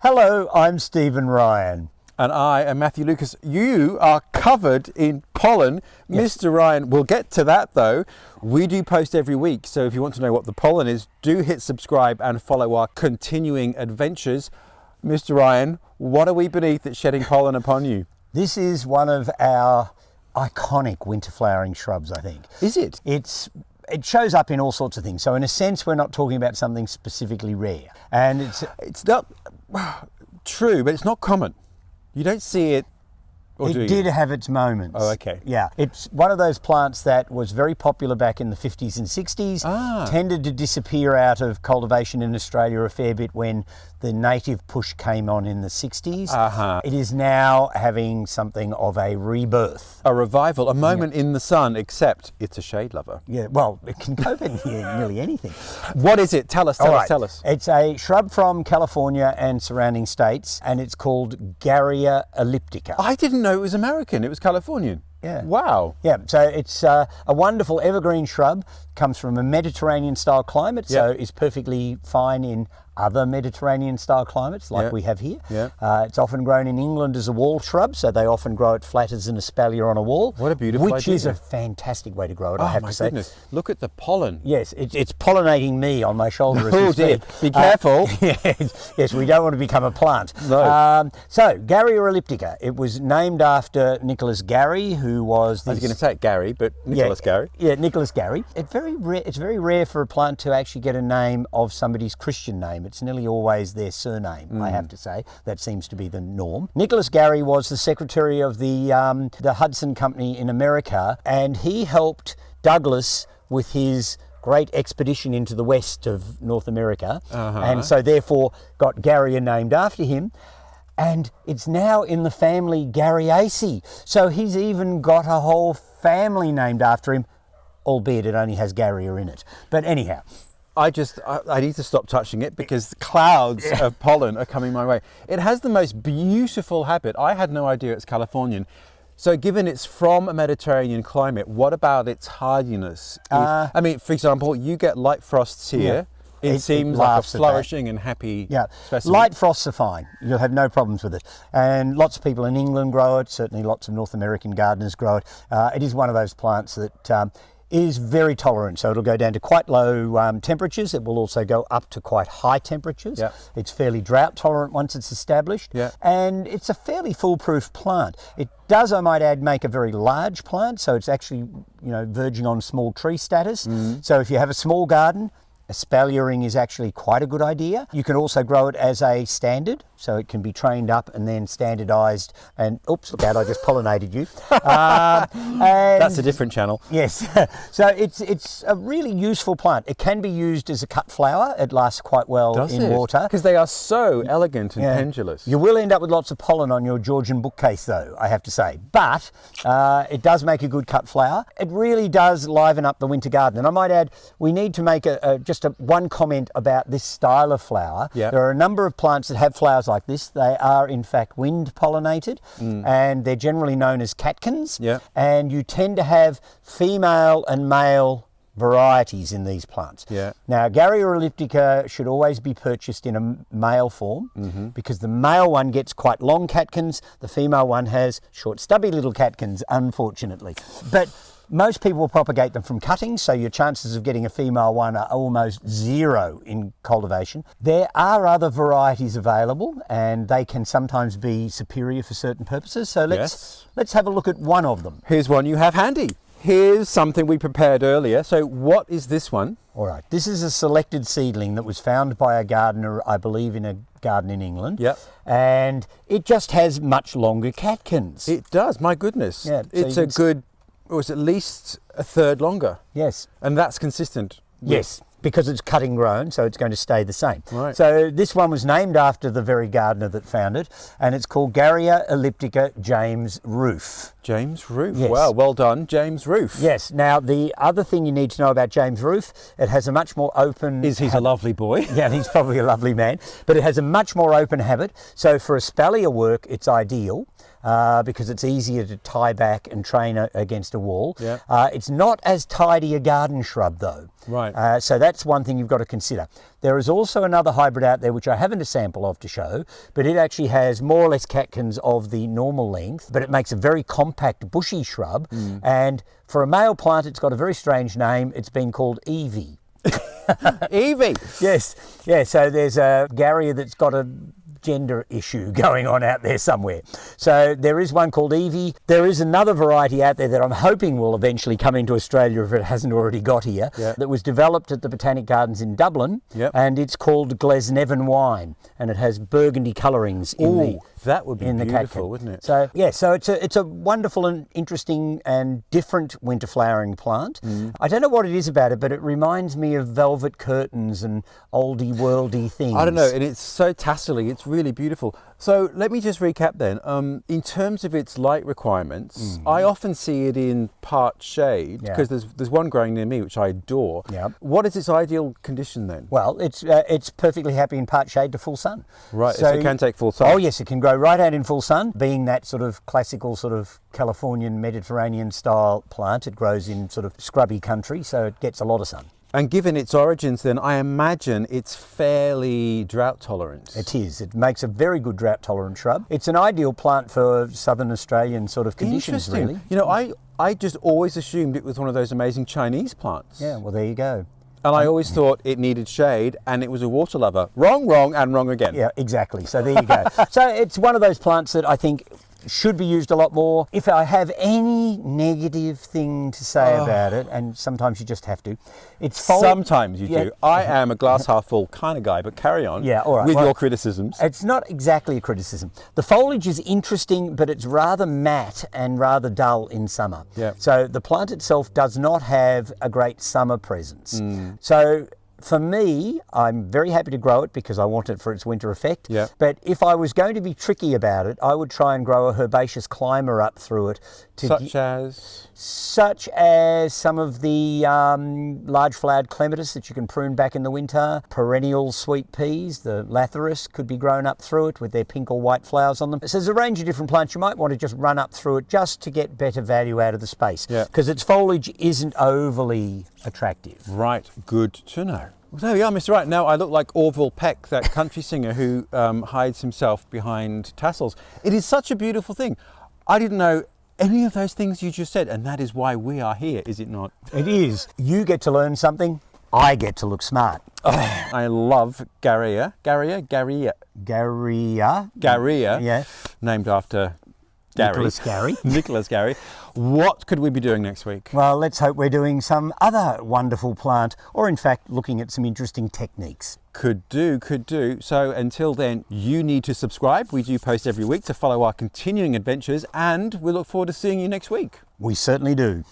Hello, I'm Stephen Ryan. And I am Matthew Lucas. You are covered in pollen. Yes. Mr. Ryan, we'll get to that though. We do post every week, so if you want to know what the pollen is, do hit subscribe and follow our continuing adventures. Mr. Ryan, what are we beneath that's shedding pollen upon you? This is one of our iconic winter flowering shrubs, I think. Is it? It shows up in all sorts of things. So in a sense, we're not talking about something specifically rare. And it's not true, but it's not common. You don't see it, or do you? It did have its moments. Oh, okay. Yeah. It's one of those plants that was very popular back in the 50s and 60s, tended to disappear out of cultivation in Australia a fair bit when the native push came on in the 60s. It is now having something of a rebirth. A revival, a moment in the sun, except it's a shade lover. Yeah, well, it can go in nearly anything. What is it? Tell us. Tell us. It's a shrub from California and surrounding states, and it's called Garrya elliptica. I didn't know it was American. It was Californian. Yeah. Wow. Yeah, so it's a wonderful evergreen shrub, comes from a Mediterranean style climate, so is perfectly fine in other Mediterranean style climates like we have here. It's often grown in England as a wall shrub, so they often grow it flat as an espalier on a wall. What a beautiful Which idea. Is a fantastic way to grow it, I have to say. Goodness. Look at the pollen. Yes, it's pollinating me on my shoulder as Oh dear, be careful. Yes, we don't want to become a plant. No. So, Garrya elliptica, it was named after Nicholas Garry, who was I was going to say Gary, but Nicholas Garry. Yeah, Nicholas Garry. It's very rare for a plant to actually get a name of somebody's Christian name. It's nearly always their surname, I have to say. That seems to be the norm. Nicholas Garry was the secretary of the Hudson Company in America, and he helped Douglas with his great expedition into the west of North America, and so therefore got Garrya named after him. And it's now in the family Garryaceae. So he's even got a whole family named after him, albeit it only has Garrya in it. But anyhow. I need to stop touching it because clouds of pollen are coming my way. It has the most beautiful habit. I had no idea it's Californian. So given it's from a Mediterranean climate, what about its hardiness? I mean, for example, you get light frosts here. It seems like a flourishing and happy specimen. Light frosts are fine. You'll have no problems with it. And lots of people in England grow it. Certainly lots of North American gardeners grow it. It is one of those plants that is very tolerant. So it'll go down to quite low temperatures. It will also go up to quite high temperatures. It's fairly drought tolerant once it's established. And it's a fairly foolproof plant. It does, I might add, make a very large plant. So it's actually, verging on small tree status. So if you have a small garden, espaliering is actually quite a good idea. You can also grow it as a standard, so it can be trained up and then standardized. And oops, look out, I just pollinated you. That's a different channel. Yes, so it's a really useful plant. It can be used as a cut flower. It lasts quite well in water. Because they are so elegant and pendulous. You will end up with lots of pollen on your Georgian bookcase though, I have to say. But it does make a good cut flower. It really does liven up the winter garden. And I might add, we need to make one comment about this style of flower. There are a number of plants that have flowers like this. They are in fact wind pollinated, and they're generally known as catkins. And you tend to have female and male varieties in these plants. Now, Garrya elliptica should always be purchased in a male form because the male one gets quite long catkins. The female one has short, stubby little catkins, unfortunately. But most people will propagate them from cuttings, so your chances of getting a female one are almost zero in cultivation. There are other varieties available, and they can sometimes be superior for certain purposes. So let's have a look at one of them. Here's one you have handy. Here's something we prepared earlier. So what is this one? All right, this is a selected seedling that was found by a gardener, I believe, in a garden in England. And it just has much longer catkins. It does, my goodness. It's a good... Or it's at least a third longer. Yes. And that's consistent. Yes, because it's cutting grown, so it's going to stay the same. Right. So this one was named after the very gardener that found it, and it's called Garrya elliptica James Roof. James Roof. Yes. Wow, well done, James Roof. Yes. Now, the other thing you need to know about James Roof, it has a much more open... He's a lovely boy. Yeah, he's probably a lovely man, but it has a much more open habit. So for espalier work, it's ideal. because it's easier to tie back and train against a wall. Yeah. It's not as tidy a garden shrub though. Right. So that's one thing you've got to consider. There is also another hybrid out there which I haven't a sample of to show, but it actually has more or less catkins of the normal length, but it makes a very compact bushy shrub. And for a male plant, it's got a very strange name. It's been called evie. Evie. Yes. Yeah. So there's a Garrya that's got a gender issue going on out there somewhere. So there is one called evie. There is another variety out there that I'm hoping will eventually come into Australia if it hasn't already got here, that was developed at the Botanic Gardens in Dublin, and it's called Glasnevin Wine, and it has burgundy colourings in that would be in beautiful, the catkin. wouldn't it? So yeah, so it's a wonderful and interesting and different winter flowering plant. I don't know what it is about it, but it reminds me of velvet curtains and oldie worldy things. I don't know, and it's so tassely, it's really beautiful. So let me just recap then. In terms of its light requirements, I often see it in part shade, because there's one growing near me which I adore. What is its ideal condition then? Well, it's perfectly happy in part shade to full sun. Right, so it can take full sun. Oh yes, it can grow right out in full sun. Being that sort of classical sort of Californian Mediterranean style plant, it grows in sort of scrubby country, so it gets a lot of sun. And given its origins then, I imagine it's fairly drought tolerant. It is. It makes a very good drought tolerant shrub. It's an ideal plant for southern Australian sort of conditions, really. You know, I just always assumed it was one of those amazing Chinese plants. Yeah, well there you go. And I always thought it needed shade and it was a water lover. Wrong, wrong, and wrong again. Yeah, exactly. So there you go. So it's one of those plants that I think should be used a lot more. If I have any negative thing to say about it, and sometimes you just have to, it's sometimes you do. I am a glass half full kind of guy, but carry on. Yeah, all right. With your criticisms. It's not exactly a criticism. The foliage is interesting, but it's rather matte and rather dull in summer. Yeah. So the plant itself does not have a great summer presence. So for me, I'm very happy to grow it because I want it for its winter effect. Yeah. But if I was going to be tricky about it, I would try and grow a herbaceous climber up through it. Such as some of the large flowered clematis that you can prune back in the winter, perennial sweet peas, the lathyrus could be grown up through it with their pink or white flowers on them. So there's a range of different plants you might want to just run up through it just to get better value out of the space. Because its foliage isn't overly attractive. Right, good to know. Well, there we are, Mr. Wright. Now I look like Orville Peck, that country singer who hides himself behind tassels. It is such a beautiful thing. I didn't know any of those things you just said, and that is why we are here, is it not? It is. You get to learn something, I get to look smart. I love Garrya. Garrya. Yeah. Named after Gary. Nicholas Garry. What could we be doing next week? Well, let's hope we're doing some other wonderful plant, or in fact, looking at some interesting techniques. Could do. So until then, you need to subscribe. We do post every week to follow our continuing adventures, and we look forward to seeing you next week. We certainly do.